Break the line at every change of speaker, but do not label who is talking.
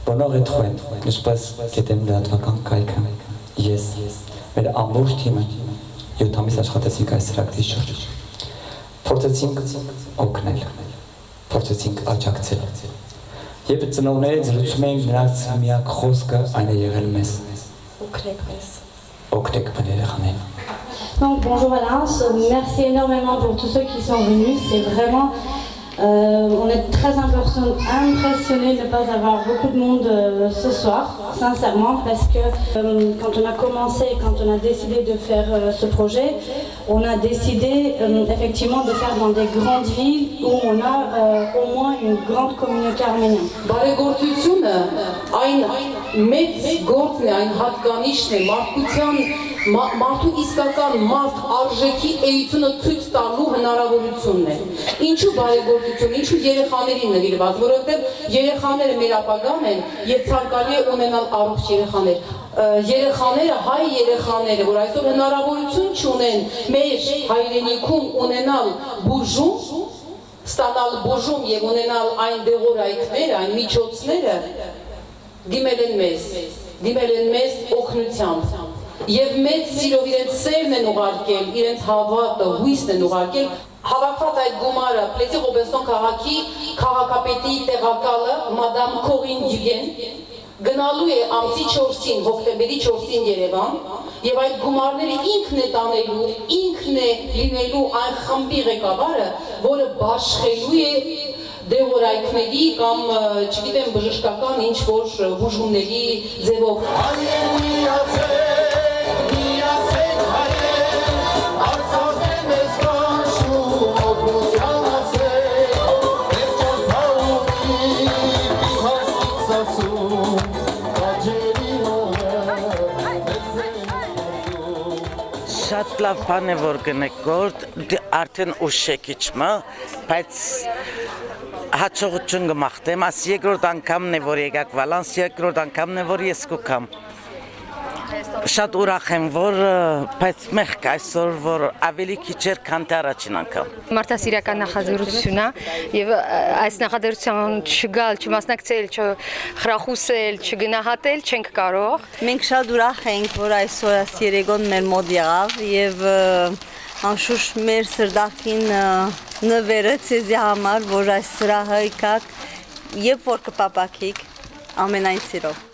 Բոնող է թխույն, նշպես գետեմ լրատվական կայքը, ես, մեր ամբողջ թիմը 7 ամիս աշխատեցինք այս ծրագրի շուրջ։ Փորձեցինք օգնել, փորձեցինք աջակցել։ Երբ ծնողներից զրուցում էինք, նրանց միակ խոսքը այն է եղել մեզ։
Օգնեք մեզ։
Օգնեք մեր երեխաներին։
Donc bonjour Valence, merci énormément pour tous ceux qui sont venus, c'est vraiment, on est très impressionnés de ne pas avoir beaucoup de monde ce soir, sincèrement, parce que quand on a commencé, quand on a décidé de faire ce projet, on a décidé effectivement de faire dans des grandes villes où on a au moins une grande communauté arménienne.
Բարեգործությունը այն մեծ գործն է, այն հատկանիշն է մարդկության մարդու իսկական մարդ արժեքի էությունը ցույց տալու հնարավորությունն է։ Ինչու բարեգործություն, ինչու երեխաներին նվիրված, որովհետև երեխաները մեր ապագան են եւ ցանկալի է ունենալ առողջ երեխաներ։ Երեխաները, հայ երեխաները, որ այսօր հնարավորություն չունեն մեր հայրենիքում ունենալ բուժում, ստանալ բուժում եւ ունենալ այն դեղորայքները, այն միջոցները, դիմել են մեզ օգնությամբ։ Եվ մեծ սիրով իրենց սերն են ուղարկել, իրենց հավատը, հույսն են ուղարկել, հավաքված այդ գումարը Պլեզի Ռոբենսոն քաղաքի քաղաքապետի տեղակալը մադամ Կորին Դյուգեն գնալու է ամսի 4-ին, հոկտեմբերի 4-ին Երևան, եւ այդ գումարները ինքն է տանելու, ինքն է լինելու այն խմբի ղեկավարը, որը բաշխելու է դեղորայքների կամ, չգիտեմ, բժշկական ինչ-որ բուժումների ձևով։
Շատ լավ բան է որ գնեք գործ, արդեն ուշ եք իջմը, բայց հաջողություն կմաղթեմ, աս երկրորդ անգամն է որ եկաք Վալանս, երկրորդ անգամն է որ ես կուքամ։ Շատ ուրախ եմ որ, բայց մեղք այսօր որ ավելի քիչ էր քան թե առաջին անգամ։
Մարդասիրական նախաձեռնություն է եւ այս նախաձեռնության չգալ, չմասնակցել, չխրախուսել, չգնահատել չենք կարող։
Մենք շատ ուրախ ենք որ այսօր այս երեկոն մեր մոտ եղավ եւ անշուշտ մեր սրտակին նվերը ցեզի համար որ այս սրահը եկաք երբ որ կպապակիկ ամենայն սիրով։